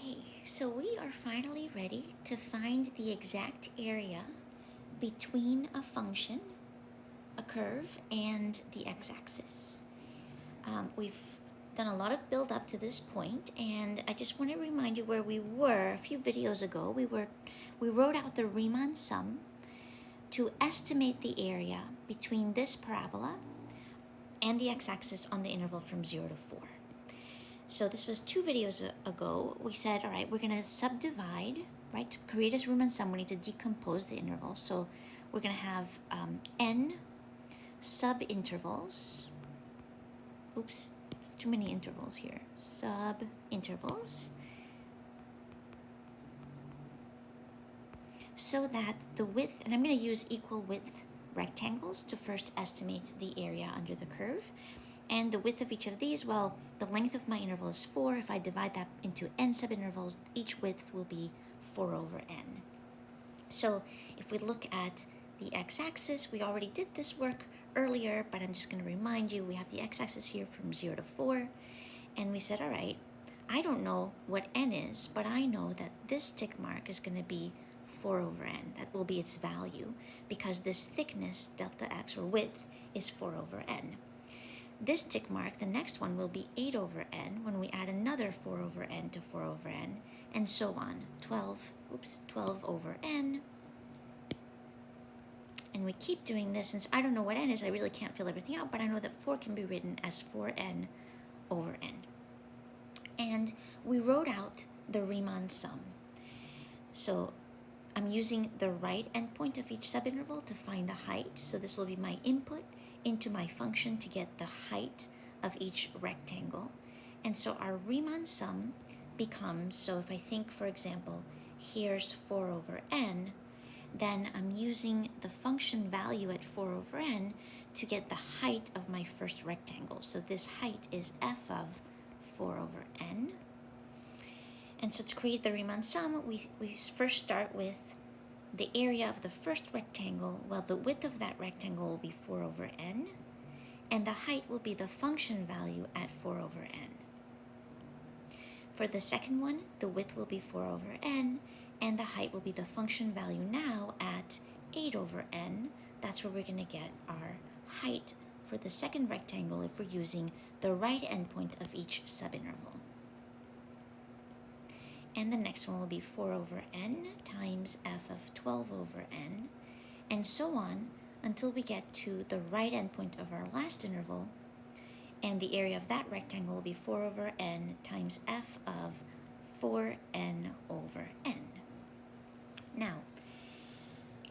Okay, so we are finally ready to find the exact area between a function, a curve, and the x-axis. We've done a lot of build up to this point, and I just want to remind you where we were a few videos ago. We wrote out the Riemann sum to estimate the area between this parabola and the x-axis on the interval from 0 to 4. So this was 2 videos ago. We said, all right, we're going to subdivide, right? To create a Riemann sum, we need to decompose the interval. So we're going to have n sub-intervals. Oops, there's too many intervals here. Sub-intervals. So that the width, and I'm going to use equal width rectangles to first estimate the area under the curve. And the width of each of these, well, the length of my interval is 4. If I divide that into n subintervals, each width will be 4 over n. So if we look at the x-axis, we already did this work earlier, but I'm just going to remind you, we have the x-axis here from 0 to 4. And we said, all right, I don't know what n is, but I know that this tick mark is going to be 4 over n. That will be its value, because this thickness, delta x, or width, is 4 over n. This tick mark, the next one, will be 8 over n when we add another 4 over n to 4 over n, and so on. 12 over n. And we keep doing this. Since I don't know what n is, I really can't fill everything out, but I know that 4 can be written as 4n over n. And we wrote out the Riemann sum. So I'm using the right endpoint of each subinterval to find the height. So this will be my input into my function to get the height of each rectangle. And so our Riemann sum becomes, so if I think, for example, here's 4 over n, then I'm using the function value at 4 over n to get the height of my first rectangle. So this height is f of 4 over n. And so to create the Riemann sum, we first start with the area of the first rectangle. Well, the width of that rectangle will be 4 over n, and the height will be the function value at 4 over n. For the second one, the width will be 4 over n, and the height will be the function value now at 8 over n. That's where we're going to get our height for the second rectangle if we're using the right endpoint of each subinterval. And the next one will be 4 over n times f of 12 over n, and so on until we get to the right endpoint of our last interval, and the area of that rectangle will be 4 over n times f of 4n over n. Now,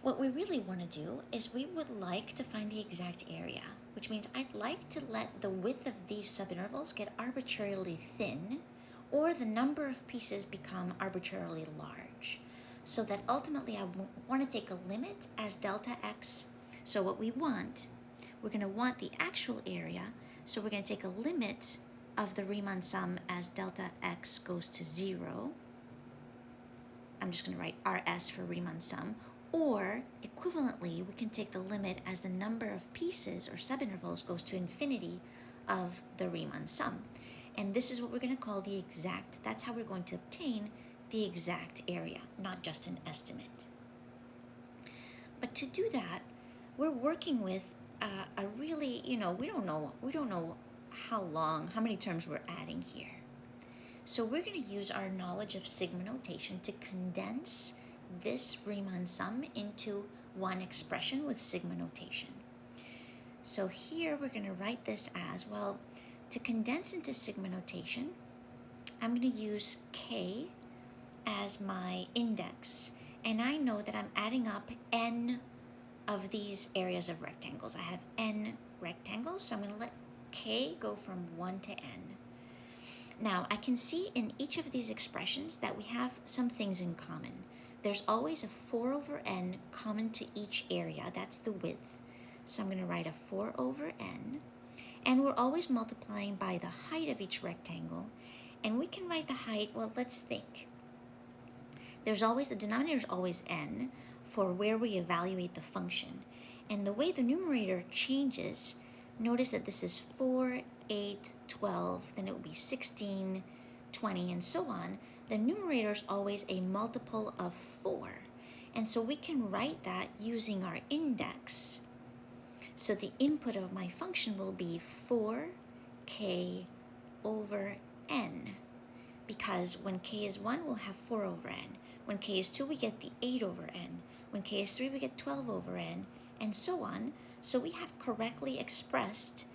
what we really want to do is we would like to find the exact area, which means I'd like to let the width of these subintervals get arbitrarily thin, or the number of pieces become arbitrarily large, so that ultimately I want to take a limit as delta x. So what we're going to want the actual area, so we're going to take a limit of the Riemann sum as delta x goes to 0. I'm just going to write rs for Riemann sum, or equivalently, we can take the limit as the number of pieces or subintervals goes to infinity of the Riemann sum. And this is what we're going to call the exact, that's how we're going to obtain the exact area, not just an estimate. But to do that, we're working with a really, we don't know how many terms we're adding here. So we're going to use our knowledge of sigma notation to condense this Riemann sum into one expression with sigma notation. So here we're going to write this as, well, to condense into sigma notation, I'm going to use k as my index, and I know that I'm adding up n of these areas of rectangles. I have n rectangles, so I'm going to let k go from 1 to n. Now, I can see in each of these expressions that we have some things in common. There's always a 4 over n common to each area. That's the width. So I'm going to write a 4 over n. And we're always multiplying by the height of each rectangle. And we can write the height, well, let's think. The denominator is always n for where we evaluate the function. And the way the numerator changes, notice that this is 4, 8, 12, then it will be 16, 20, and so on, the numerator is always a multiple of 4. And so we can write that using our index. So the input of my function will be 4k over n, because when k is 1, we'll have 4 over n. When k is 2, we get the 8 over n. When k is 3, we get 12 over n, and so on. So we have correctly expressed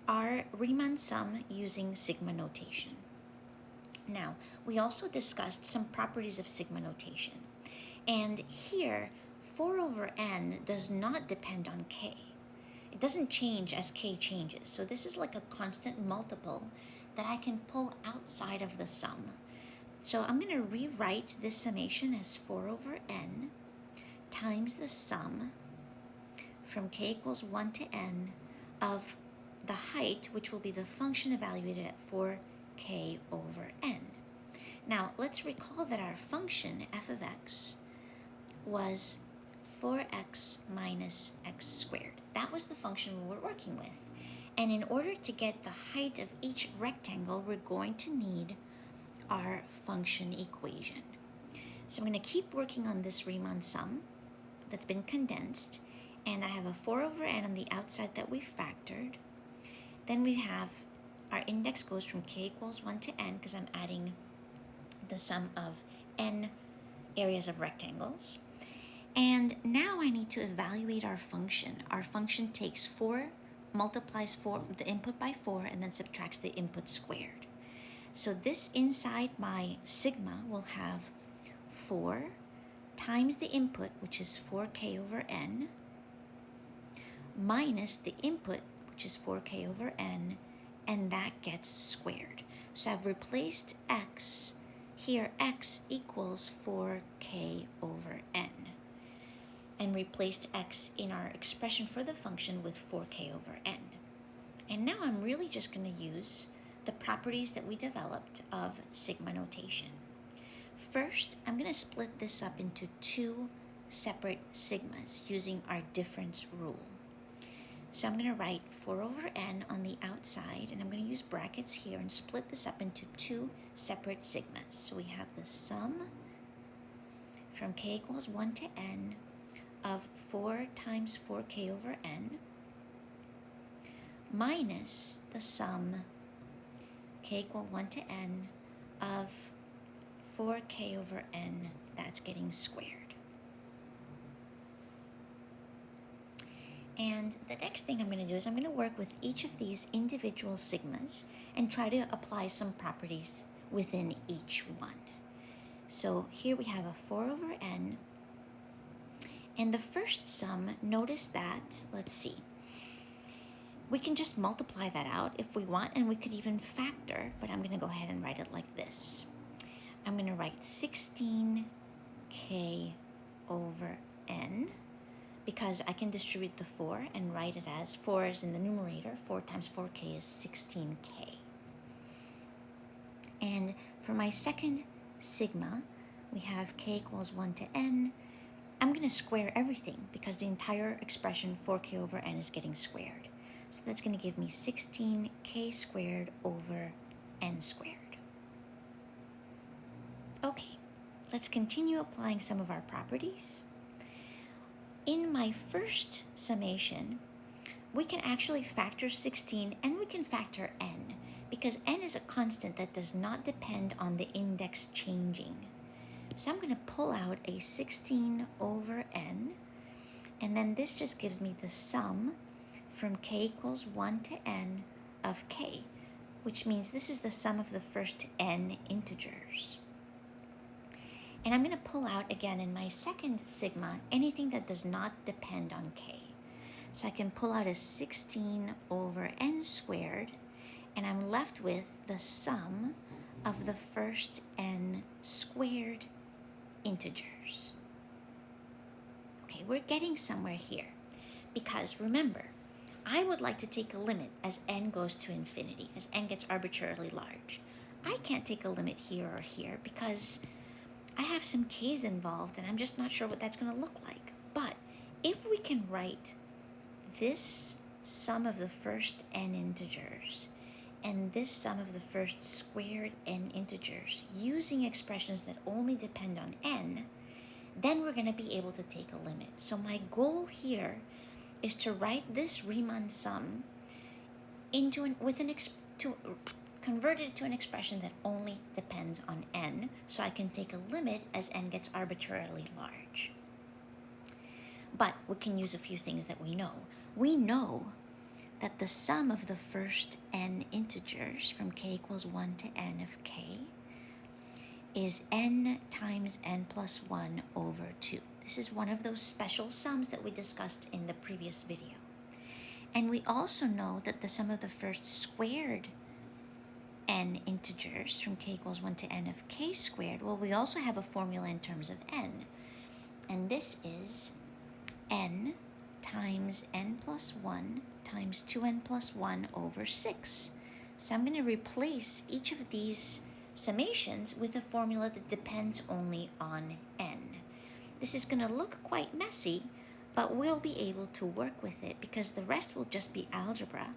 our Riemann sum using sigma notation. Now, we also discussed some properties of sigma notation. And here, 4 over n does not depend on k. It doesn't change as k changes. So this is like a constant multiple that I can pull outside of the sum. So I'm going to rewrite this summation as 4 over n times the sum from k equals 1 to n of the height, which will be the function evaluated at 4k over n. Now, let's recall that our function, f of x, was 4x minus x squared. That was the function we were working with. And in order to get the height of each rectangle, we're going to need our function equation. So I'm going to keep working on this Riemann sum that's been condensed, and I have a 4 over n on the outside that we factored. Then we have our index goes from k equals 1 to n, because I'm adding the sum of n areas of rectangles. And now I need to evaluate our function. Our function takes 4, multiplies the input by 4, and then subtracts the input squared. So this inside my sigma will have 4 times the input, which is 4k over n, minus the input, which is 4k over n, and that gets squared. So I've replaced x. Here, x equals 4k over n, and replaced x in our expression for the function with 4k over n. And now I'm really just going to use the properties that we developed of sigma notation. First, I'm going to split this up into 2 separate sigmas using our difference rule. So I'm going to write 4 over n on the outside, and I'm going to use brackets here and split this up into 2 separate sigmas. So we have the sum from k equals 1 to n of 4 times 4k over n minus the sum k equal 1 to n of 4k over n that's getting squared. And the next thing I'm going to do is I'm going to work with each of these individual sigmas and try to apply some properties within each one. So here we have a 4 over n. And the first sum, notice that, let's see, we can just multiply that out if we want, and we could even factor, but I'm going to go ahead and write it like this. I'm going to write 16k over n, because I can distribute the 4 and write it as 4 is in the numerator. 4 times 4k is 16k. And for my second sigma, we have k equals 1 to n. I'm going to square everything because the entire expression 4k over n is getting squared. So that's going to give me 16k squared over n squared. Okay, let's continue applying some of our properties. In my first summation, we can actually factor 16 and we can factor n, because n is a constant that does not depend on the index changing. So I'm going to pull out a 16 over n, and then this just gives me the sum from k equals 1 to n of k, which means this is the sum of the first n integers. And I'm going to pull out again in my second sigma anything that does not depend on k. So I can pull out a 16 over n squared, and I'm left with the sum of the first n squared integers. Okay, we're getting somewhere here, because remember, I would like to take a limit as n goes to infinity, as n gets arbitrarily large. I can't take a limit here or here because I have some k's involved and I'm just not sure what that's going to look like. But if we can write this sum of the first n integers and this sum of the first squared n integers using expressions that only depend on n, then we're going to be able to take a limit. So my goal here is to write this Riemann sum convert it to an expression that only depends on n, so I can take a limit as n gets arbitrarily large. But we can use a few things that we know. We know that the sum of the first n integers from k equals 1 to n of k is n times n plus 1 over 2. This is one of those special sums that we discussed in the previous video. And we also know that the sum of the first squared n integers from k equals 1 to n of k squared, well, we also have a formula in terms of n. And this is n times n plus 1 times 2n plus 1 over 6. So I'm going to replace each of these summations with a formula that depends only on n. This is going to look quite messy, but we'll be able to work with it because the rest will just be algebra,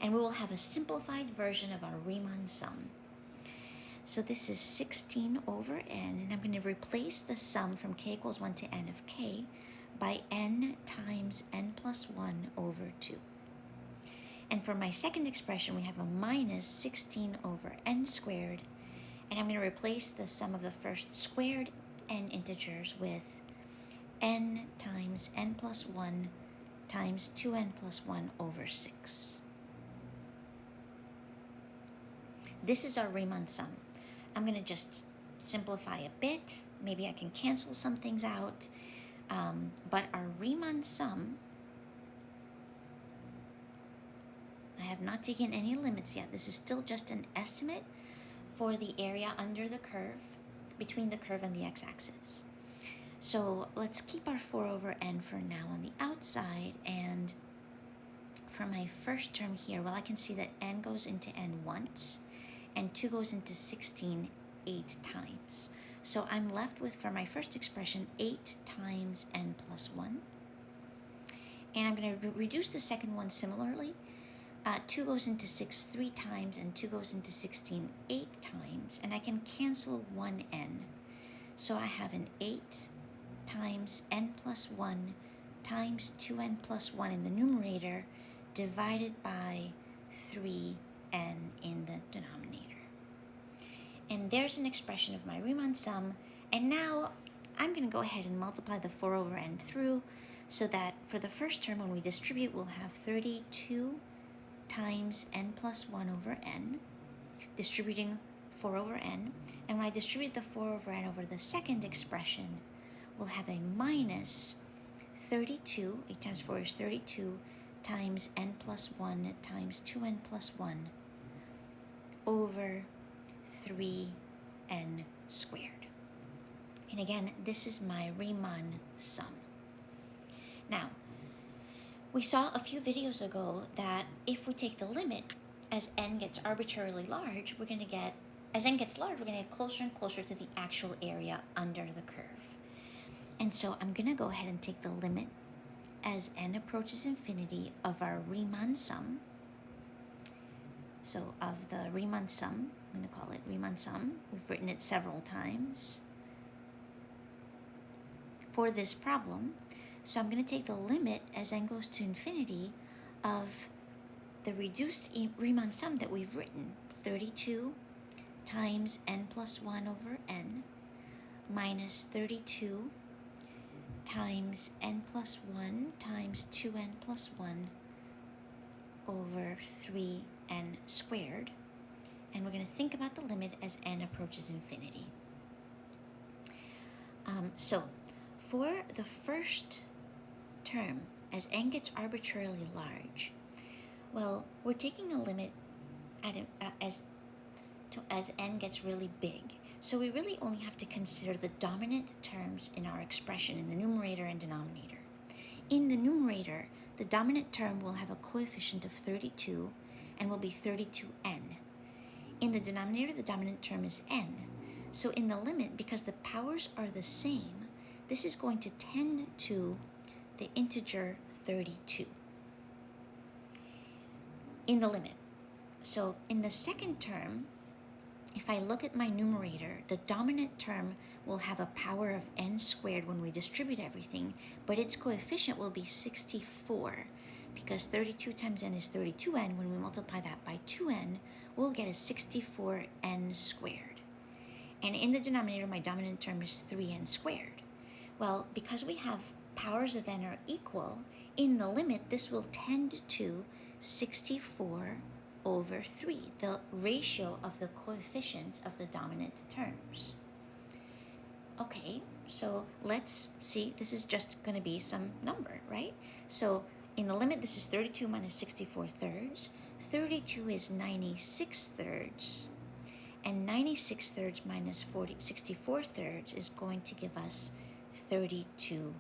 and we will have a simplified version of our Riemann sum. So this is 16 over n, and I'm going to replace the sum from k equals 1 to n of k by n times n plus 1 over 2. And for my second expression, we have a minus 16 over n squared, and I'm going to replace the sum of the first squared n integers with n times n plus 1 times 2n plus 1 over 6. This is our Riemann sum. I'm going to just simplify a bit. Maybe I can cancel some things out. But our Riemann sum, I have not taken any limits yet. This is still just an estimate for the area under the curve, between the curve and the x-axis. So let's keep our 4 over n for now on the outside, and for my first term here, well, I can see that n goes into n once, and 2 goes into 16 8 times. So I'm left with, for my first expression, 8 times n plus 1. And I'm going to reduce the second one similarly. 2 goes into 6 3 times, and 2 goes into 16 8 times. And I can cancel 1n. So I have an 8 times n plus 1 times 2n plus 1 in the numerator divided by 3n in the denominator. And there's an expression of my Riemann sum. And now I'm going to go ahead and multiply the 4 over n through, so that for the first term, when we distribute, we'll have 32 times n plus 1 over n, distributing 4 over n. And when I distribute the 4 over n over the second expression, we'll have a minus 32, 8 times 4 is 32, times n plus 1 times 2n plus 1 over 3n squared. And again, this is my Riemann sum. Now, we saw a few videos ago that if we take the limit as n gets arbitrarily large, we're going to get closer and closer to the actual area under the curve. And so I'm going to go ahead and take the limit as n approaches infinity of our Riemann sum. So of the Riemann sum, I'm going to call it Riemann sum. We've written it several times for this problem. So I'm going to take the limit as n goes to infinity of the reduced Riemann sum that we've written, 32 times n plus 1 over n minus 32 times n plus 1 times 2n plus 1 over 3n squared. And we're going to think about the limit as n approaches infinity. So for the first term, as n gets arbitrarily large, well, we're taking a limit as n gets really big. So we really only have to consider the dominant terms in our expression in the numerator and denominator. In the numerator, the dominant term will have a coefficient of 32 and will be 32n. In the denominator, the dominant term is n. So in the limit, because the powers are the same, this is going to tend to the integer 32 in the limit. So in the second term, if I look at my numerator, the dominant term will have a power of n squared when we distribute everything, but its coefficient will be 64, because 32 times n is 32n. When we multiply that by 2n, we'll get a 64n squared. And in the denominator, my dominant term is 3n squared. Well, because we have powers of n are equal, in the limit, this will tend to 64 over 3, the ratio of the coefficients of the dominant terms. Okay, so let's see, this is just going to be some number, right? So in the limit, this is 32 minus 64 thirds. 32 is 96 thirds. And 96 thirds minus 64 thirds is going to give us 32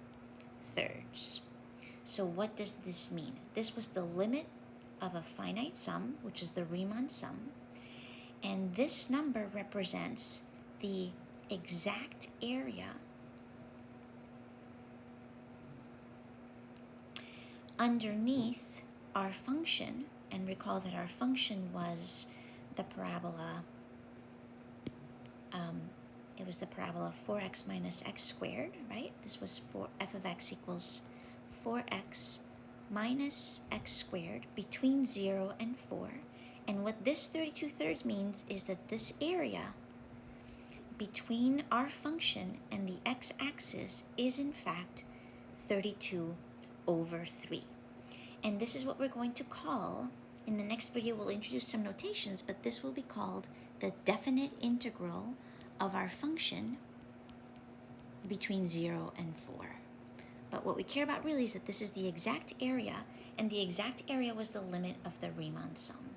thirds. So what does this mean? This was the limit of a finite sum, which is the Riemann sum, and this number represents the exact area underneath our function. And recall that our function was the parabola, it was the parabola 4x minus x squared, right? This was f of x equals 4x minus x squared between 0 and 4. And what this 32 thirds means is that this area between our function and the x-axis is in fact 32 over 3. And this is what we're going to call, in the next video we'll introduce some notations, but this will be called the definite integral of our function between 0 and 4. But what we care about really is that this is the exact area, and the exact area was the limit of the Riemann sum.